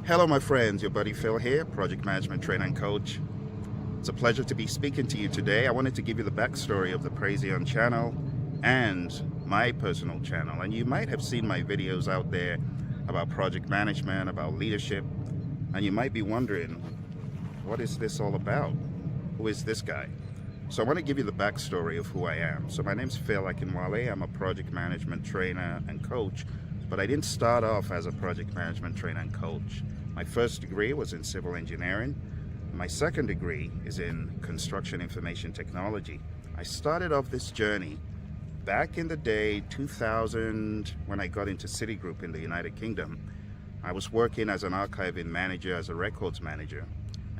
Hello, my friends. Your buddy Phil here, project management trainer and coach. It's a pleasure to be speaking to you today. I wanted to give you the backstory of the Praision channel and my personal channel. And you might have seen my videos out there about project management, about leadership, and you might be wondering, what is this all about? Who is this guy? So I want to give you the backstory of who I am. So my name's Phil Akinwale. I'm a project management trainer and coach, but I didn't start off as a project management trainer and coach. My first degree was in civil engineering. My second degree is in construction information technology. I started off this journey back in the day, 2000, when I got into Citigroup in the United Kingdom. I was working as an archiving manager, as a records manager.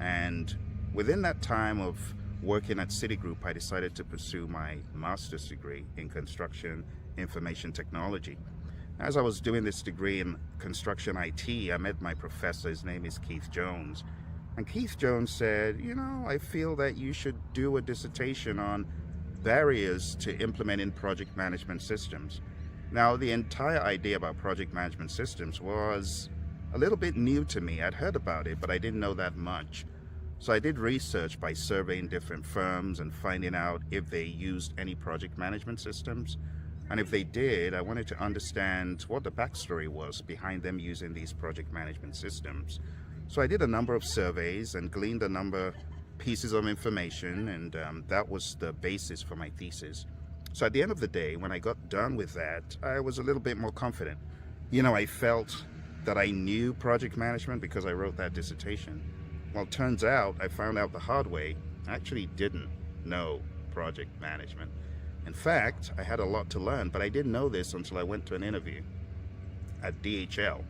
And within that time of working at Citigroup, I decided to pursue my master's degree in construction information technology. As I was doing this degree in construction IT, I met my professor. His name is Keith Jones. And Keith Jones said, I feel that you should do a dissertation on barriers to implementing project management systems. Now, the entire idea about project management systems was a little bit new to me. I'd heard about it, but I didn't know that much. So I did research by surveying different firms and finding out if they used any project management systems. And if they did, I wanted to understand what the backstory was behind them using these project management systems. So I did a number of surveys and gleaned a number of pieces of information, and that was the basis for my thesis. So at the end of the day, when I got done with that, I was a little bit more confident. I felt that I knew project management because I wrote that dissertation. Well, turns out, I found out the hard way, I actually didn't know project management. In fact, I had a lot to learn, but I didn't know this until I went to an interview at DHL.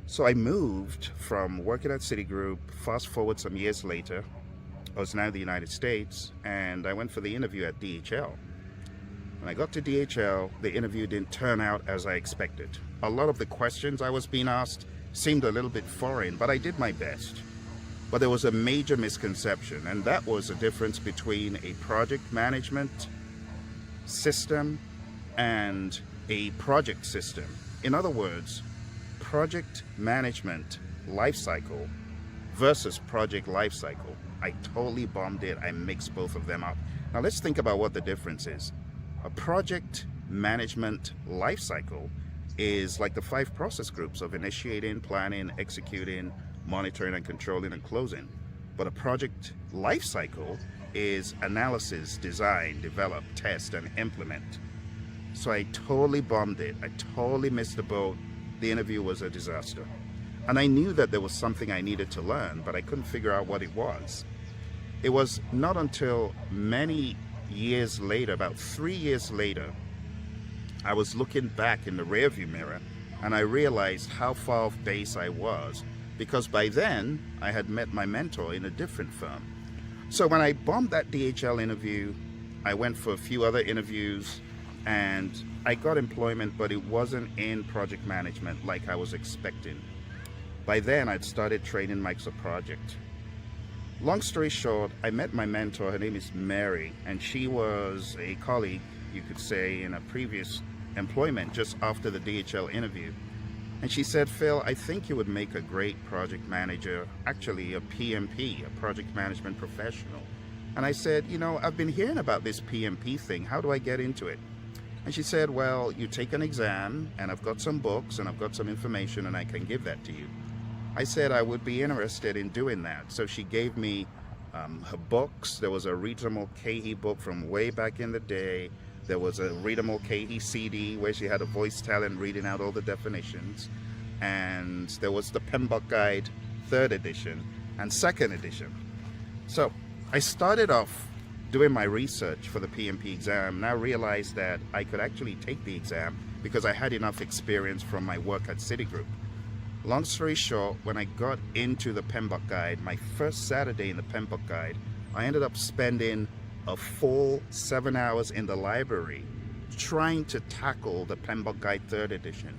So I moved from working at Citigroup, fast forward some years later, I was now in the United States, and I went for the interview at DHL. When I got to DHL, the interview didn't turn out as I expected. A lot of the questions I was being asked seemed a little bit foreign, but I did my best. But there was a major misconception, and that was the difference between a project management system and a project system. In other words, project management lifecycle versus project lifecycle. I totally bombed it. I mixed both of them up. Now let's think about what the difference is. A project management lifecycle is like the 5 process groups of initiating, planning, executing, monitoring and controlling and closing. But a project lifecycle is analysis, design, develop, test, and implement. So I totally bombed it. I totally missed the boat. The interview was a disaster. And I knew that there was something I needed to learn, but I couldn't figure out what it was. It was not until many years later, about 3 years later, I was looking back in the rearview mirror and I realized how far off base I was, because by then I had met my mentor in a different firm. So when I bombed that DHL interview, I went for a few other interviews and I got employment, but it wasn't in project management like I was expecting. By then I'd started training Microsoft Project. Long story short, I met my mentor. Her name is Mary, and she was a colleague, you could say, in a previous employment just after the DHL interview. And she said, Phil, I think you would make a great project manager, actually a PMP, a project management professional. And I said, I've been hearing about this PMP thing. How do I get into it? And she said, well, you take an exam, and I've got some books and I've got some information and I can give that to you. I said I would be interested in doing that. So she gave me her books. There was a Rita Mulcahy book from way back in the day. There was a Rita Mulcahy CD where she had a voice talent reading out all the definitions. And there was the PMBOK Guide 3rd edition and 2nd edition. So I started off doing my research for the PMP exam, and I realized that I could actually take the exam because I had enough experience from my work at Citigroup. Long story short, when I got into the PMBOK Guide, my first Saturday in the PMBOK Guide, I ended up spending a full 7 hours in the library trying to tackle the PMBOK Guide 3rd edition.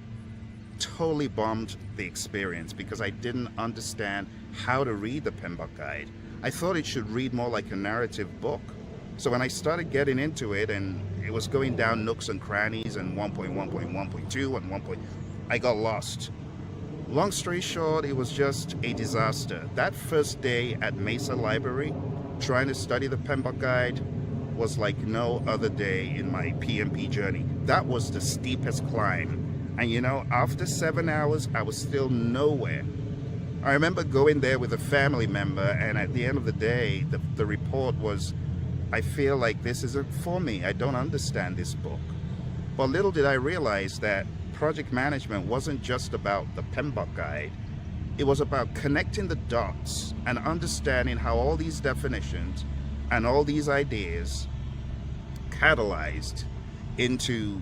Totally bombed the experience because I didn't understand how to read the PMBOK Guide. I thought it should read more like a narrative book. So when I started getting into it and it was going down nooks and crannies and 1.1.1.2 and 1. I got lost. Long story short, it was just a disaster. That first day at Mesa Library, trying to study the PMBOK guide, was like no other day in my PMP journey. That was the steepest climb. And you know, after 7 hours, I was still nowhere. I remember going there with a family member, and at the end of the day, the report was, I feel like this isn't for me. I don't understand this book. But little did I realize that project management wasn't just about the PMBOK guide. It was about connecting the dots and understanding how all these definitions and all these ideas catalyzed into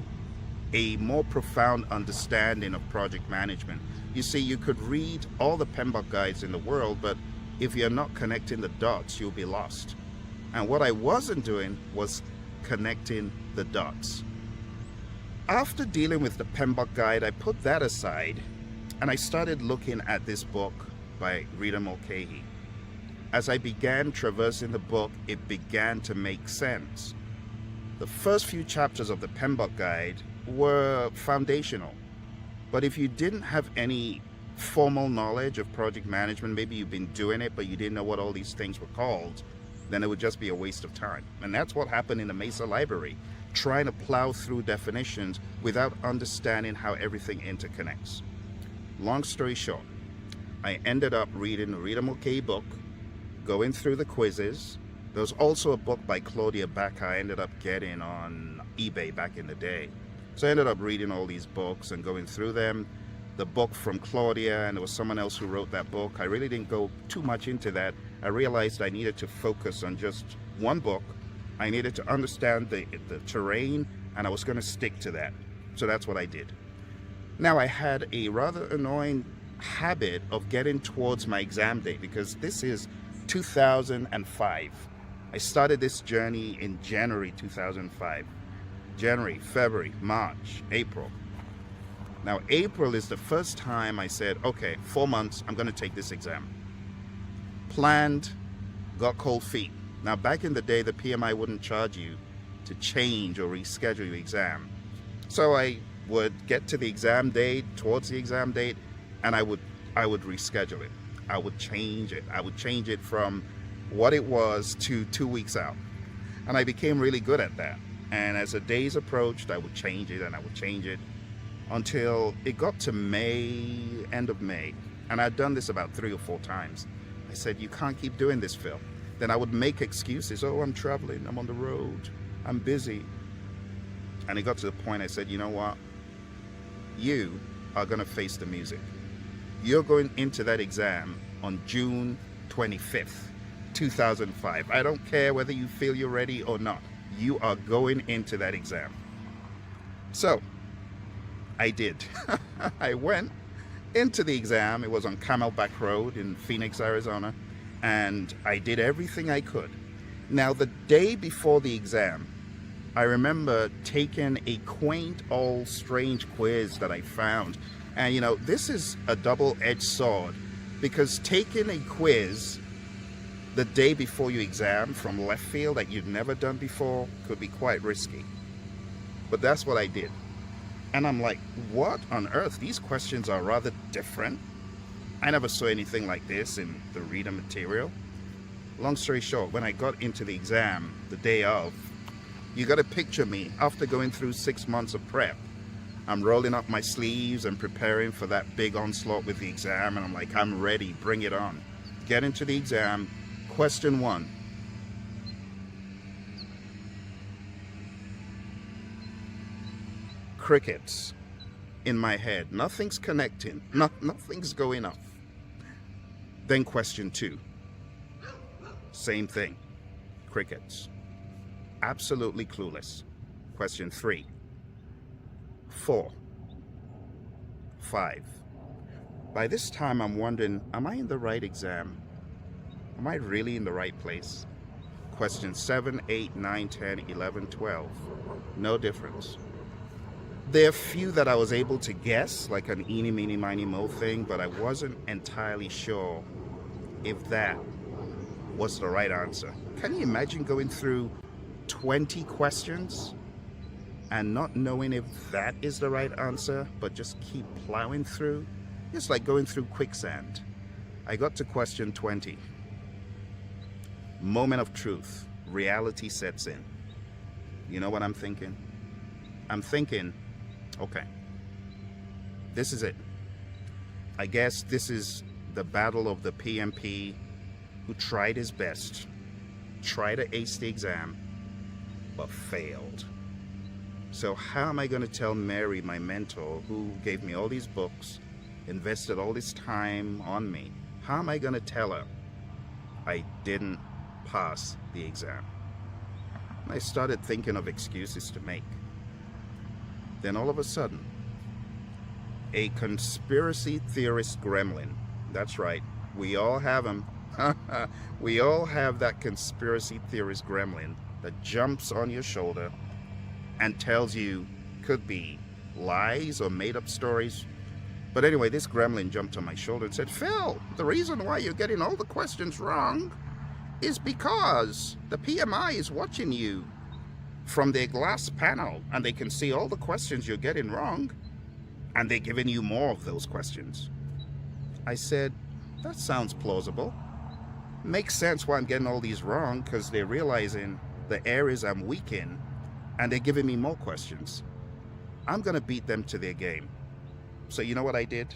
a more profound understanding of project management. You see, you could read all the PMBOK guides in the world, but if you're not connecting the dots, you'll be lost. And what I wasn't doing was connecting the dots. After dealing with the PMBOK guide, I put that aside and I started looking at this book by Rita Mulcahy. As I began traversing the book, it began to make sense. The first few chapters of the PMBOK guide were foundational, but if you didn't have any formal knowledge of project management, maybe you've been doing it but you didn't know what all these things were called, then it would just be a waste of time. And that's what happened in the Mesa Library, trying to plow through definitions without understanding how everything interconnects. Long story short, I ended up reading the Rita Mulcahy book, going through the quizzes. There was also a book by Claudia Baca I ended up getting on eBay back in the day. So I ended up reading all these books and going through them. The book from Claudia, and there was someone else who wrote that book. I really didn't go too much into that. I realized I needed to focus on just one book. I needed to understand the terrain, and I was going to stick to that. So that's what I did. Now, I had a rather annoying habit of getting towards my exam date, because this is 2005. I started this journey in January 2005. January, February, March, April. Now, April is the first time I said, okay, 4 months, I'm going to take this exam. Planned, got cold feet. Now, back in the day, the PMI wouldn't charge you to change or reschedule your exam. So I would get to the exam date, towards the exam date, and I would reschedule it. I would change it. I would change it from what it was to 2 weeks out. And I became really good at that. And as the days approached, I would change it and I would change it until it got to May, end of May. And I'd done this about 3 or 4 times. I said, you can't keep doing this, Phil. Then I would make excuses. Oh, I'm traveling, I'm on the road, I'm busy. And it got to the point I said, you know what? You are gonna face the music. You're going into that exam on June 25th, 2005. I don't care whether you feel you're ready or not. You are going into that exam. So I did. I went into the exam. It was on Camelback Road in Phoenix, Arizona, and I did everything I could. Now, the day before the exam, I remember taking a quaint old strange quiz that I found. And you know, this is a double-edged sword, because taking a quiz the day before your exam from left field that you've never done before could be quite risky. But that's what I did. And I'm like, what on earth? These questions are rather different. I never saw anything like this in the reader material. Long story short, when I got into the exam the day of, you got to picture me after going through 6 months of prep. I'm rolling up my sleeves and preparing for that big onslaught with the exam, and I'm like, I'm ready, bring it on. Get into the exam. Question 1. Crickets in my head. Nothing's connecting. Nothing's going off. Then question 2. Same thing. Crickets. Absolutely clueless. Question 3. 4. 5. By this time, I'm wondering, am I in the right exam? Am I really in the right place? Question 7, 8, 9, 10, 11, 12. No difference. There are a few that I was able to guess, like an eeny, meeny, miny, mo thing, but I wasn't entirely sure if that was the right answer. Can you imagine going through 20 questions and not knowing if that is the right answer, but just keep plowing through? It's like going through quicksand. I got to question 20. Moment of truth. Reality sets in. You know what I'm thinking? I'm thinking, okay, this is it. I guess this is the battle of the PMP who tried his best, tried to ace the exam, but failed. So how am I going to tell Mary, my mentor, who gave me all these books, invested all this time on me, how am I going to tell her I didn't pass the exam? I started thinking of excuses to make. Then all of a sudden, a conspiracy theorist gremlin, that's right, we all have them, we all have that conspiracy theorist gremlin that jumps on your shoulder and tells you, could be lies or made up stories. But anyway, this gremlin jumped on my shoulder and said, Phil, the reason why you're getting all the questions wrong is because the PMI is watching you from their glass panel and they can see all the questions you're getting wrong and they're giving you more of those questions. I said, that sounds plausible. Makes sense why I'm getting all these wrong, because they're realizing the areas I'm weak in and they're giving me more questions. I'm going to beat them to their game. So you know what I did?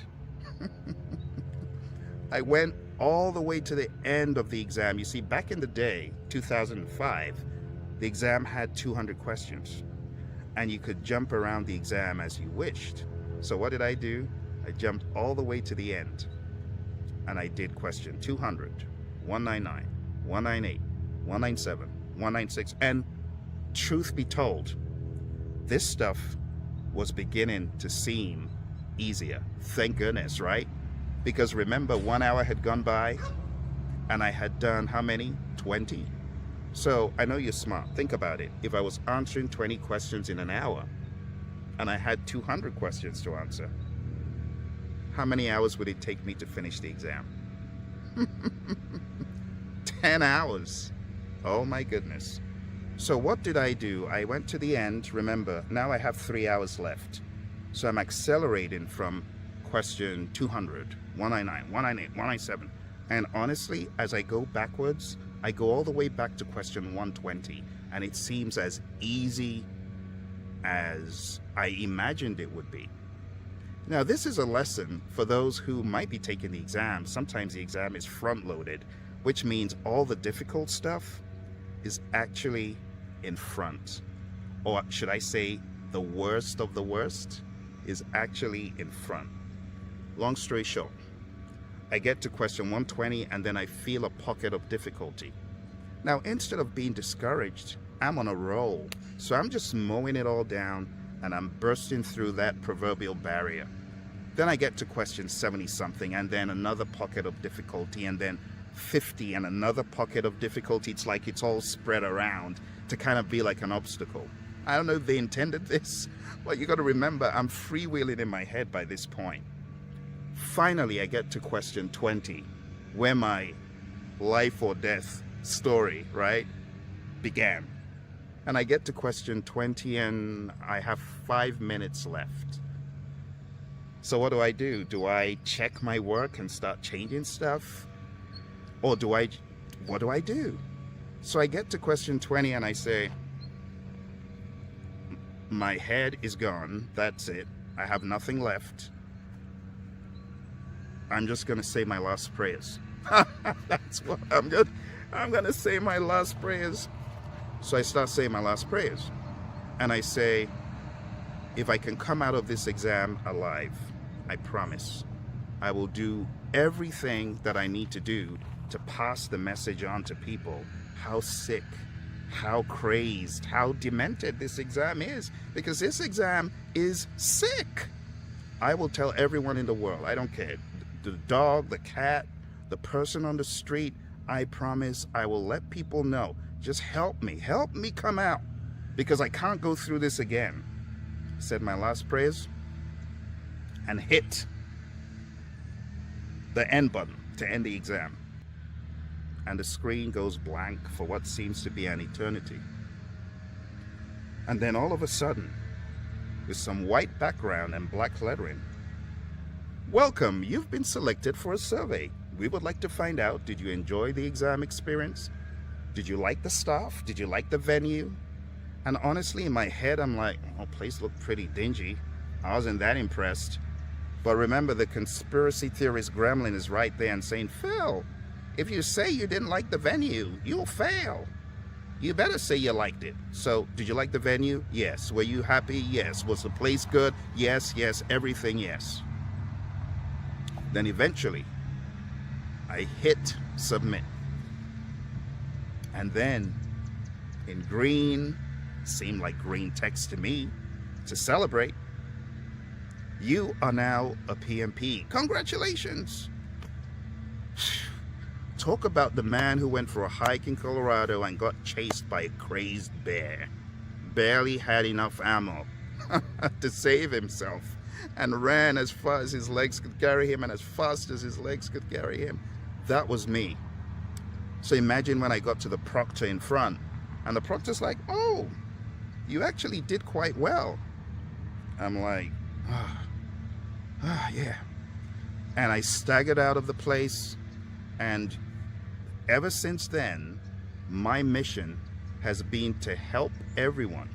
I went all the way to the end of the exam. You see, back in the day, 2005, the exam had 200 questions and you could jump around the exam as you wished. So what did I do? I jumped all the way to the end and I did question 200, 199, 198, 197, 196. And truth be told, this stuff was beginning to seem easier. Thank goodness, right? Because remember, 1 hour had gone by and I had done how many? 20. So I know you're smart. Think about it. If I was answering 20 questions in an hour and I had 200 questions to answer, how many hours would it take me to finish the exam? 10 hours. Oh my goodness. So what did I do? I went to the end. Remember, now I have 3 hours left. So I'm accelerating from question 200, 199, 198, 197. And honestly, as I go backwards, I go all the way back to question 120. And it seems as easy as I imagined it would be. Now, this is a lesson for those who might be taking the exam. Sometimes the exam is front-loaded, which means all the difficult stuff is actually in front. Or should I say, the worst of the worst is actually in front. Long story short, I get to question 120 and then I feel a pocket of difficulty. Now, instead of being discouraged, I'm on a roll. So I'm just mowing it all down and I'm bursting through that proverbial barrier. Then I get to question 70 something and then another pocket of difficulty and then 50 and another pocket of difficulty. It's like it's all spread around to kind of be like an obstacle. I don't know if they intended this, but you got to remember, I'm freewheeling in my head by this point. Finally, I get to question 20, where my life or death story, right, began. And I get to question 20 and I have 5 minutes left. So what do? Do I check my work and start changing stuff? Or what do I do? So I get to question 20 and I say, my head is gone. That's it. I have nothing left. I'm just going to say my last prayers. That's what I'm good. I'm going to say my last prayers. So I start saying my last prayers. And I say, if I can come out of this exam alive, I promise I will do everything that I need to do to pass the message on to people how sick, how crazed, how demented this exam is, because this exam is sick. I will tell everyone in the world, I don't care, the dog, the cat, the person on the street, I promise I will let people know, just help me come out, because I can't go through this again. Said my last prayers and hit the end button to end the exam. And the screen goes blank for what seems to be an eternity. And then all of a sudden, with some white background and black lettering, Welcome, you've been selected for a survey. We would like to find out, did you enjoy the exam experience? Did you like the staff? Did you like the venue? And honestly, in my head, I'm like, oh, place looked pretty dingy. I wasn't that impressed. But remember, the conspiracy theorist gremlin is right there and saying, Phil, if you say you didn't like the venue, you'll fail. You better say you liked it. So, did you like the venue? Yes. Were you happy? Yes. Was the place good? Yes, yes, everything, yes. Then eventually, I hit submit. And then, in green, seemed like green text to me, to celebrate, you are now a PMP. Congratulations! Talk about the man who went for a hike in Colorado and got chased by a crazed bear. Barely had enough ammo to save himself and ran as far as his legs could carry him and as fast as his legs could carry him. That was me. So imagine when I got to the proctor in front and the proctor's like, oh, you actually did quite well. I'm like, yeah. And I staggered out of the place, and ever since then, my mission has been to help everyone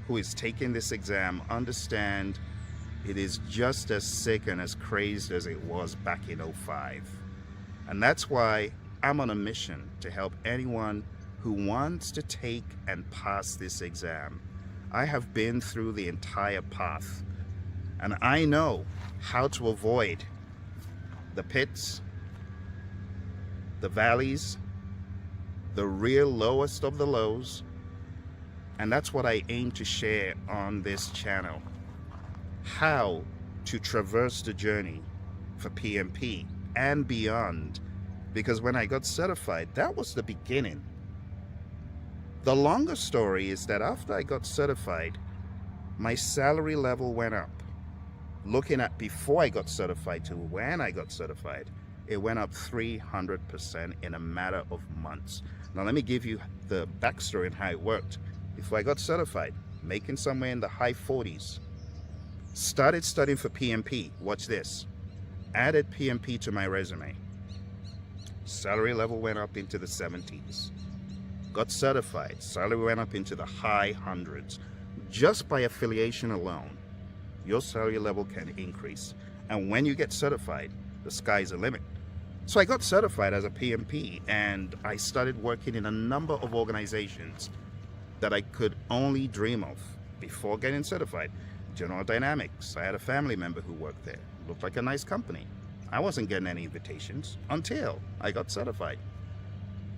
who is taking this exam understand it is just as sick and as crazed as it was back in '05. And that's why I'm on a mission to help anyone who wants to take and pass this exam. I have been through the entire path, and I know how to avoid the pits, the valleys, the real lowest of the lows, and that's what I aim to share on this channel. How to traverse the journey for PMP and beyond, because when I got certified, that was the beginning. The longer story is that after I got certified, my salary level went up. Looking at before I got certified to when I got certified, it went up 300% in a matter of months. Now let me give you the backstory and how it worked. Before I got certified, making somewhere in the high 40s. Started studying for PMP. Watch this. Added PMP to my resume. Salary level went up into the 70s. Got certified. Salary went up into the high hundreds. Just by affiliation alone, your salary level can increase. And when you get certified, the sky's the limit. So I got certified as a PMP, and I started working in a number of organizations that I could only dream of before getting certified. General Dynamics, I had a family member who worked there. Looked like a nice company. I wasn't getting any invitations until I got certified.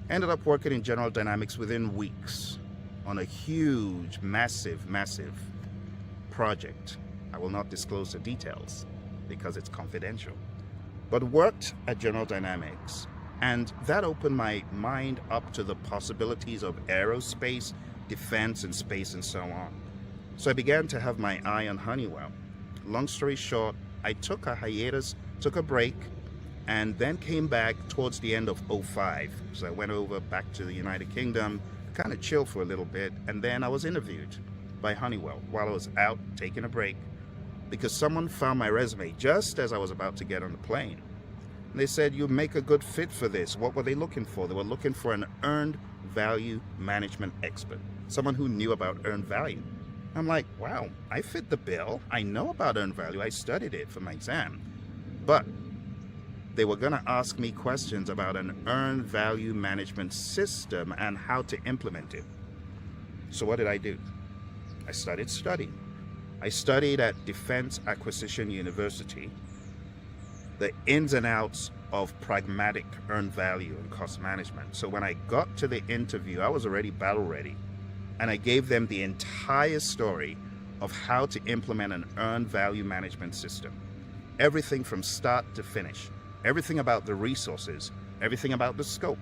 Ended up working in General Dynamics within weeks on a huge, massive project. I will not disclose the details because it's confidential. But worked at General Dynamics, and that opened my mind up to the possibilities of aerospace, defense, and space, and so on. So I began to have my eye on Honeywell. Long story short, I took a hiatus, took a break, and then came back towards the end of '05. So I went over back to the United Kingdom, kind of chilled for a little bit, and then I was interviewed by Honeywell while I was out taking a break, because someone found my resume just as I was about to get on the plane. And they said, you make a good fit for this. What were they looking for? They were looking for an earned value management expert, someone who knew about earned value. I'm like, wow, I fit the bill. I know about earned value. I studied it for my exam. But they were going to ask me questions about an earned value management system and how to implement it. So what did I do? I started studying. I studied at Defense Acquisition University, the ins and outs of pragmatic earned value and cost management. So when I got to the interview, I was already battle ready. And I gave them the entire story of how to implement an earned value management system. Everything from start to finish. Everything about the resources, everything about the scope,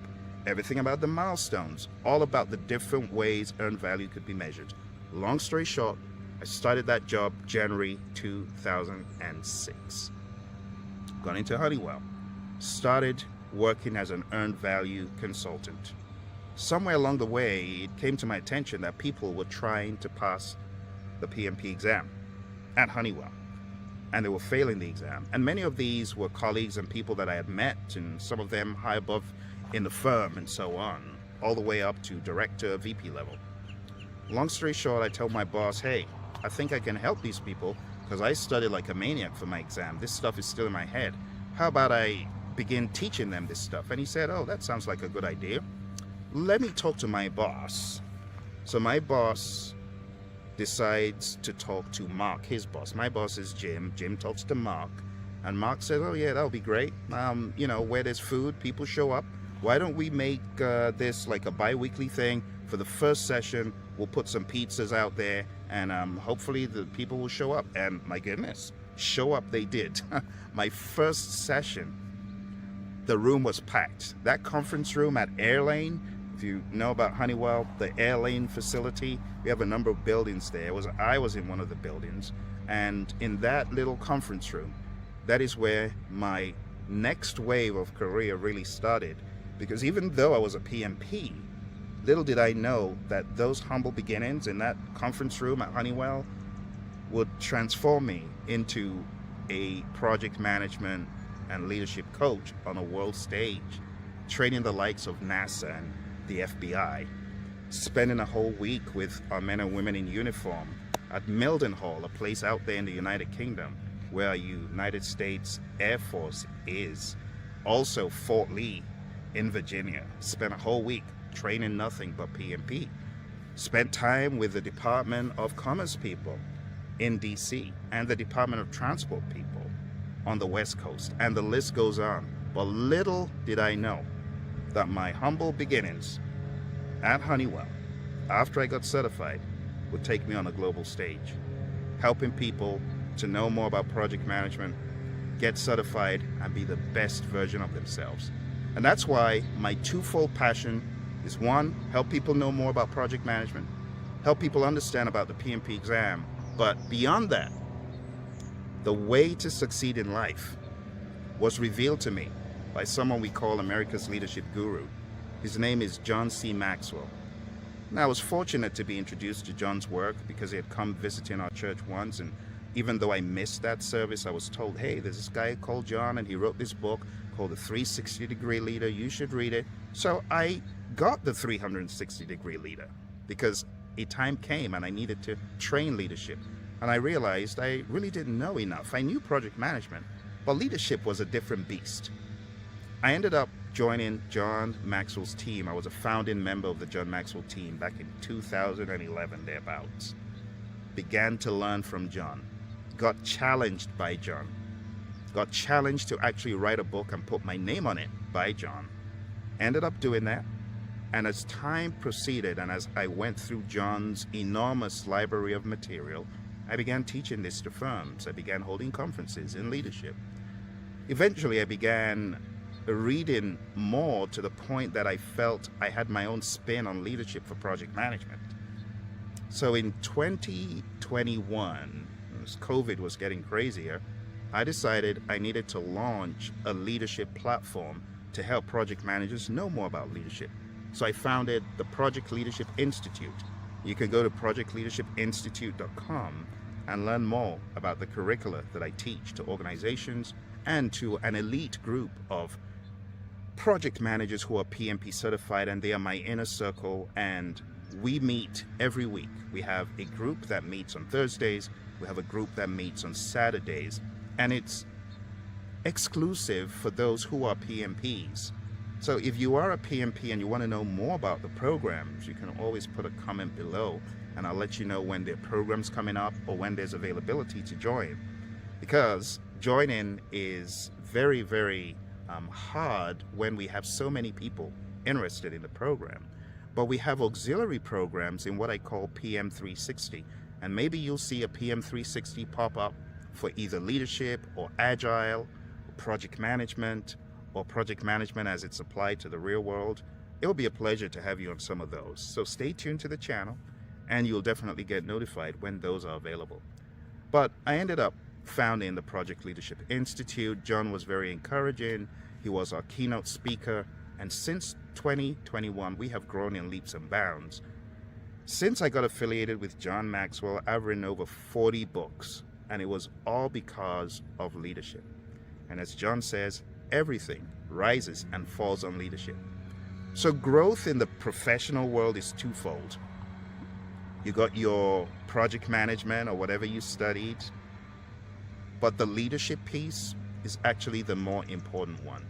everything about the milestones, all about the different ways earned value could be measured. Long story short, I started that job January 2006. Got into Honeywell. Started working as an earned value consultant. Somewhere along the way, it came to my attention that people were trying to pass the PMP exam at Honeywell. and they were failing the exam. And many of these were colleagues and people that I had met, and some of them high above in the firm and so on, all the way up to director, VP level. Long story short, I told my boss, hey, I think I can help these people because I studied like a maniac for my exam. This stuff is still in my head. How about I begin teaching them this stuff? And he said, oh, that sounds like a good idea. Let me talk to my boss. So my boss decides to talk to Mark, his boss. My boss is Jim. Jim talks to Mark. And Mark said, oh, yeah, that'll be great. Where there's food, people show up. Why don't we make this like a bi-weekly thing? For the first session, we'll put some pizzas out there, and hopefully the people will show up. And my goodness, show up they did. My first session, the room was packed. That conference room at Airlane, if you know about Honeywell, the Airlane facility, we have a number of buildings there. I was in one of the buildings, and in that little conference room, that is where my next wave of career really started. Because even though I was a PMP, little did I know that those humble beginnings in that conference room at Honeywell would transform me into a project management and leadership coach on a world stage, training the likes of NASA and the FBI, spending a whole week with our men and women in uniform at Mildenhall, a place out there in the United Kingdom where our United States Air Force is. Also Fort Lee in Virginia. Spent a whole week training nothing but PMP. Spent time with the Department of Commerce people in DC and the Department of Transport people on the West Coast, and the list goes on. But little did I know that my humble beginnings at Honeywell, after I got certified, would take me on a global stage, helping people to know more about project management, get certified, and be the best version of themselves. And that's why my twofold passion is, one, help people know more about project management, help people understand about the PMP exam, but beyond that, the way to succeed in life was revealed to me by someone we call America's leadership guru. His name is John C. Maxwell. Now, I was fortunate to be introduced to John's work because he had come visiting our church once, and even though I missed that service, I was told, hey, there's this guy called John, and he wrote this book called The 360-Degree Leader. You should read it. So I got the 360-Degree Leader because a time came and I needed to train leadership. And I realized I really didn't know enough. I knew project management, but leadership was a different beast. I ended up joining John Maxwell's team. I was a founding member of the John Maxwell team back in 2011, thereabouts. Began to learn from John. Got challenged by John. Got challenged to actually write a book and put my name on it by John. Ended up doing that. And as time proceeded and as I went through John's enormous library of material, I began teaching this to firms. I began holding conferences in leadership. Eventually, I began reading more to the point that I felt I had my own spin on leadership for project management. So in 2021, as COVID was getting crazier, I decided I needed to launch a leadership platform to help project managers know more about leadership. So I founded the Project Leadership Institute. You can go to projectleadershipinstitute.com and learn more about the curricula that I teach to organizations and to an elite group of project managers who are PMP certified, and they are my inner circle, and we meet every week. We have a group that meets on Thursdays, we have a group that meets on Saturdays, and it's exclusive for those who are PMPs. So if you are a PMP and you want to know more about the programs, you can always put a comment below and I'll let you know when there are programs coming up or when there's availability to join. Because joining is very, very hard when we have so many people interested in the program. But we have auxiliary programs in what I call PM 360. And maybe you'll see a PM 360 pop up for either leadership or agile, or project management, or project management as it's applied to the real world. It will be a pleasure to have you on some of those. So stay tuned to the channel and you'll definitely get notified when those are available. But I ended up founding the Project Leadership Institute. John was very encouraging. He was our keynote speaker. And since 2021, we have grown in leaps and bounds. Since I got affiliated with John Maxwell, I've written over 40 books. And it was all because of leadership. And as John says, everything rises and falls on leadership. So growth in the professional world is twofold. You got your project management or whatever you studied, but the leadership piece is actually the more important one,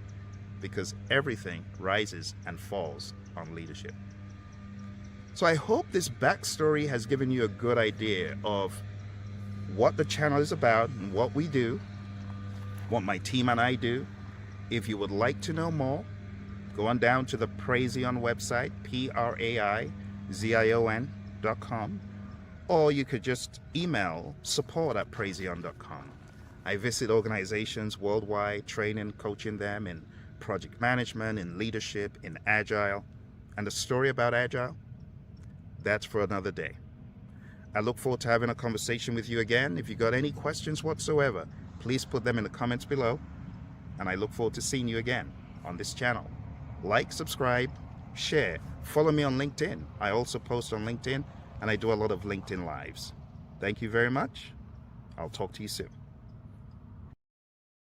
because everything rises and falls on leadership. So I hope this backstory has given you a good idea of what the channel is about and what we do, what my team and I do. If you would like to know more, go on down to the Praizion website, praizion.com, or you could just email support@praizion.com. I visit organizations worldwide, training, coaching them in project management, in leadership, in Agile. And the story about Agile, that's for another day. I look forward to having a conversation with you again. If you got any questions whatsoever, please put them in the comments below. And I look forward to seeing you again on this channel. Like, subscribe, share, follow me on LinkedIn. I also post on LinkedIn, and I do a lot of LinkedIn Lives. Thank you very much. I'll talk to you soon.